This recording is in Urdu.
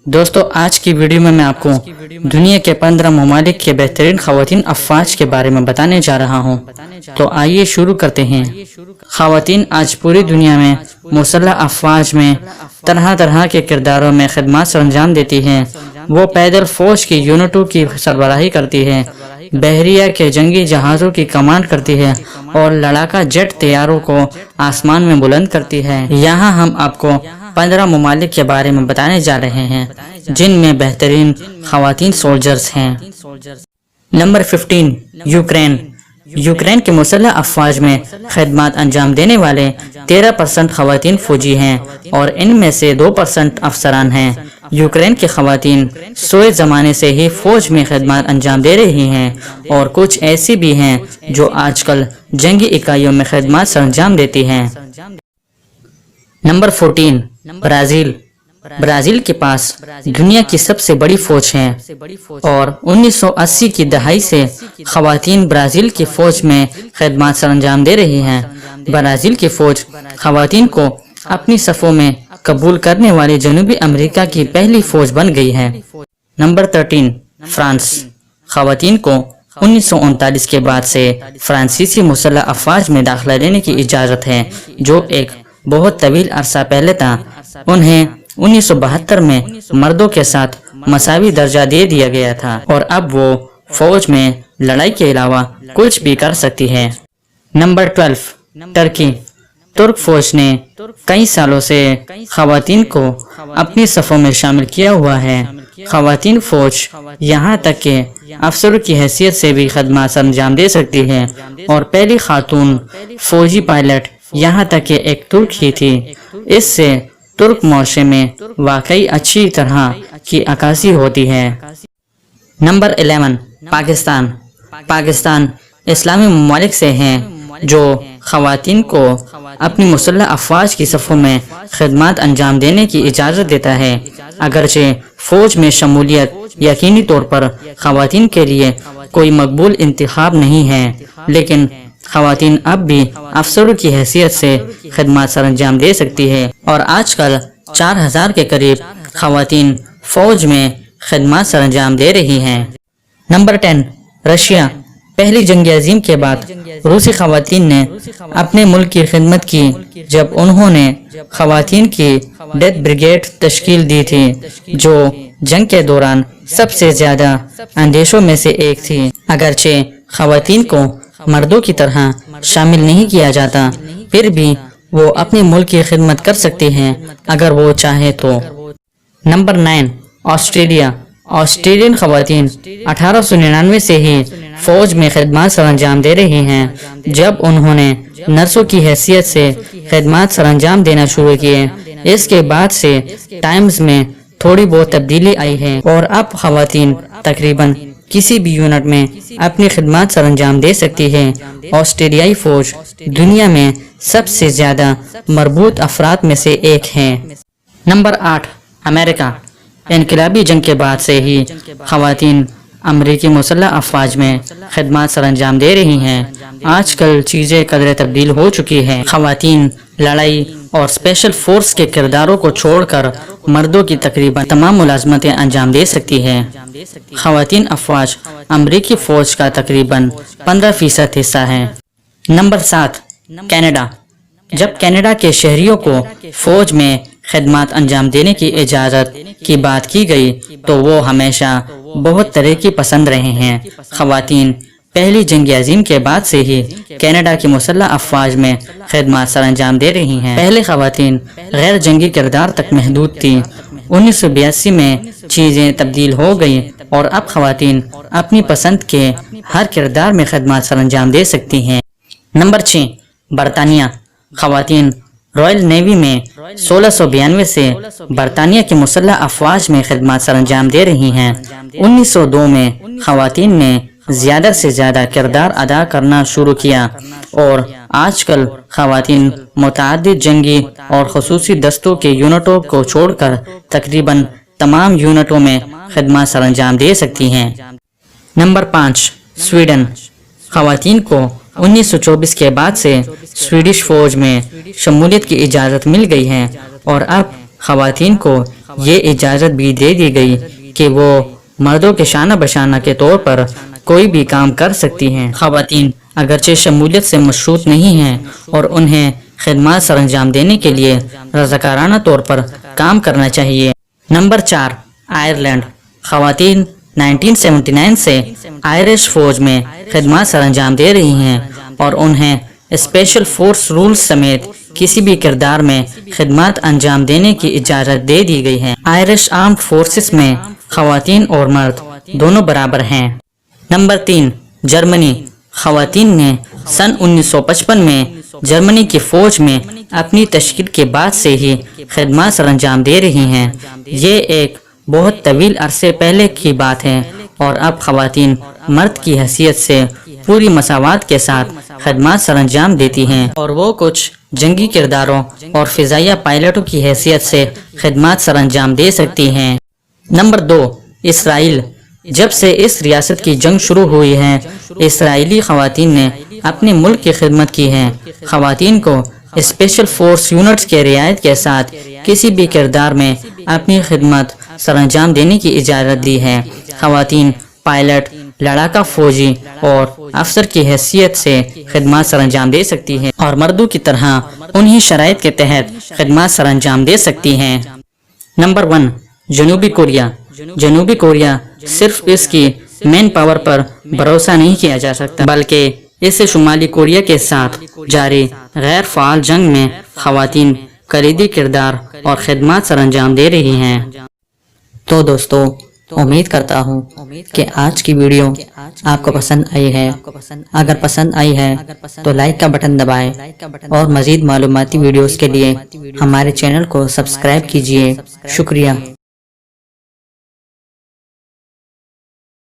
دوستو آج کی ویڈیو میں آپ کو دنیا کے 15 ممالک کے بہترین خواتین افواج کے بارے میں بتانے جا رہا ہوں۔ تو آئیے شروع کرتے ہیں۔ خواتین آج پوری دنیا میں مسلح افواج میں طرح طرح کے کرداروں میں خدمات سر انجام دیتی ہیں۔ وہ پیدل فوج کی یونٹوں کی سربراہی کرتی ہے، بحریہ کے جنگی جہازوں کی کمانڈ کرتی ہے اور لڑاکا جیٹ طیاروں کو آسمان میں بلند کرتی ہے۔ یہاں ہم آپ کو 15 ممالک کے بارے میں بتانے جا رہے ہیں جن میں بہترین خواتین سولجرز ہیں۔ Number 15، Ukraine. یوکرین کے مسلح افواج میں خدمات انجام دینے والے 13% خواتین فوجی ہیں اور ان میں سے 2% افسران ہیں۔ یوکرین کی خواتین سوویت زمانے سے ہی فوج میں خدمات انجام دے رہی ہیں اور کچھ ایسی بھی ہیں جو آج کل جنگی اکائیوں میں خدمات سر انجام دیتی ہیں۔ Number 14، Brazil. برازیل کے پاس دنیا کی سب سے بڑی فوج ہے اور 1980 کی دہائی سے خواتین برازیل کی فوج میں خدمات سر انجام دے رہی ہیں۔ برازیل کی فوج خواتین کو اپنی صفوں میں قبول کرنے والی جنوبی امریکہ کی پہلی فوج بن گئی ہے۔ Number 13، France. خواتین کو 1939 کے بعد سے فرانسیسی مسلح افواج میں داخلہ لینے کی اجازت ہے، جو ایک بہت طویل عرصہ پہلے تھا۔ انہیں 1972 میں مردوں کے ساتھ مساوی درجہ دے دیا گیا تھا اور اب وہ فوج میں لڑائی کے علاوہ کچھ بھی کر سکتی ہے۔ نمبر 12، ترکی۔ ترک فوج نے کئی سالوں سے خواتین کو اپنی صفوں میں شامل کیا ہوا ہے۔ خواتین فوج یہاں تک کہ افسروں کی حیثیت سے بھی خدمات سر انجام دے سکتی ہے اور پہلی خاتون فوجی پائلٹ یہاں تک کہ ایک ترک ہی تھی۔ اس سے ترک معاشرے میں واقعی اچھی طرح کی عکاسی ہوتی ہے۔ نمبر 11، پاکستان۔ پاکستان اسلامی ممالک سے ہیں جو خواتین کو اپنی مسلح افواج کی صفوں میں خدمات انجام دینے کی اجازت دیتا ہے۔ اگرچہ فوج میں شمولیت یقینی طور پر خواتین کے لیے کوئی مقبول انتخاب نہیں ہے، لیکن خواتین اب بھی افسروں کی حیثیت سے خدمات سر انجام دے سکتی ہے اور آج کل 4000 کے قریب خواتین فوج میں خدمات سر انجام دے رہی ہیں۔ Number 10، Russia. پہلی جنگ عظیم کے بعد روسی خواتین نے اپنے ملک کی خدمت کی جب انہوں نے خواتین کی ڈیتھ بریگیڈ تشکیل دی تھی، جو جنگ کے دوران سب سے زیادہ اندیشوں میں سے ایک تھی۔ اگرچہ خواتین کو مردوں کی طرح شامل نہیں کیا جاتا، پھر بھی وہ اپنے ملک کی خدمت کر سکتی ہیں اگر وہ چاہے تو۔ Number 9، Australia. آسٹریلین خواتین 1899 سے ہی فوج میں خدمات سر انجام دے رہی ہیں۔ جب انہوں نے نرسوں کی حیثیت سے خدمات سر انجام دینا شروع کیے، اس کے بعد سے ٹائمز میں تھوڑی بہت تبدیلی آئی ہے اور اب خواتین تقریباً کسی بھی یونٹ میں اپنی خدمات سر انجام دے سکتی ہے۔ آسٹریلیائی فوج دنیا میں سب سے زیادہ مربوط افراد میں سے ایک ہے۔ نمبر 8، امریکہ۔ انقلابی جنگ کے بعد سے ہی خواتین امریکی مسلح افواج میں خدمات سر انجام دے رہی ہیں۔ آج کل چیزیں قدرے تبدیل ہو چکی ہیں۔ خواتین لڑائی اور اسپیشل فورس کے کرداروں کو چھوڑ کر مردوں کی تقریباً تمام ملازمتیں انجام دے سکتی ہیں۔ خواتین افواج امریکی فوج کا تقریباً 15% حصہ ہیں۔ Number 7، Canada. جب کینیڈا کے شہریوں کو فوج میں خدمات انجام دینے کی اجازت کی بات کی گئی تو وہ ہمیشہ بہت ترقی پسند رہے ہیں۔ خواتین پہلی جنگ عظیم کے بعد سے ہی کینیڈا کی مسلح افواج میں خدمات سر انجام دے رہی ہیں۔ پہلے خواتین غیر جنگی کردار تک محدود تھیں۔ 1982 میں چیزیں تبدیل ہو گئی اور اب خواتین اپنی پسند کے ہر کردار میں خدمات سر انجام دے سکتی ہیں۔ نمبر 6، برطانیہ۔ خواتین رائل نیوی میں 1692 سے برطانیہ کی مسلح افواج میں خدمات سر انجام دے رہی ہیں۔ 1902 میں خواتین نے زیادہ سے زیادہ کردار ادا کرنا شروع کیا اور آج کل خواتین متعدد جنگی اور خصوصی دستوں کے یونٹوں کو چھوڑ کر تقریباً تمام یونٹوں میں خدمات سر انجام دے سکتی ہیں۔ Number 5، Sweden. خواتین کو 1924 کے بعد سے سویڈش فوج میں شمولیت کی اجازت مل گئی ہے اور اب خواتین کو یہ اجازت بھی دے دی گئی کہ وہ مردوں کے شانہ بشانہ کے طور پر کوئی بھی کام کر سکتی ہیں۔ خواتین اگرچہ شمولیت سے مشروط نہیں ہیں اور انہیں خدمات سر انجام دینے کے لیے رضاکارانہ طور پر کام کرنا چاہیے۔ Number 4، Ireland. خواتین 1979 سے آئرش فوج میں خدمات سر انجام دے رہی ہیں اور انہیں اسپیشل فورس رولز سمیت کسی بھی کردار میں خدمات انجام دینے کی اجازت دے دی گئی ہے۔ آئرش آرمڈ فورسز میں خواتین اور مرد دونوں برابر ہیں۔ نمبر 3، جرمنی۔ خواتین نے سن 1955 میں جرمنی کی فوج میں اپنی تشکیل کے بعد سے ہی خدمات سر انجام دے رہی ہیں۔ یہ ایک بہت طویل عرصے پہلے کی بات ہے اور اب خواتین مرد کی حیثیت سے پوری مساوات کے ساتھ خدمات سر انجام دیتی ہیں اور وہ کچھ جنگی کرداروں اور فضائیہ پائلٹوں کی حیثیت سے خدمات سر انجام دے سکتی ہیں۔ نمبر 2، اسرائیل۔ جب سے اس ریاست کی جنگ شروع ہوئی ہے، اسرائیلی خواتین نے اپنے ملک کی خدمت کی ہے۔ خواتین کو اسپیشل فورس یونٹس کے رعایت کے ساتھ کسی بھی کردار میں اپنی خدمت سر انجام دینے کی اجازت دی ہے۔ خواتین پائلٹ، لڑاکا فوجی اور افسر کی حیثیت سے خدمات سر انجام دے سکتی ہیں اور مردوں کی طرح انہی شرائط کے تحت خدمات سر انجام دے سکتی ہیں۔ نمبر 1، جنوبی کوریا۔ جنوبی کوریا صرف اس کی مین پاور پر بھروسہ نہیں کیا جا سکتا، بلکہ اس شمالی کوریا کے ساتھ جاری غیر فعال جنگ میں خواتین کلیدی کردار اور خدمات سر انجام دے رہی ہیں۔ تو دوستو، امید کرتا ہوں کہ آج کی ویڈیو آپ کو پسند آئی ہے۔ اگر پسند آئی ہے تو لائک کا بٹن دبائیں اور مزید معلوماتی ویڈیوز کے لیے ہمارے چینل کو سبسکرائب کیجیے۔ شکریہ۔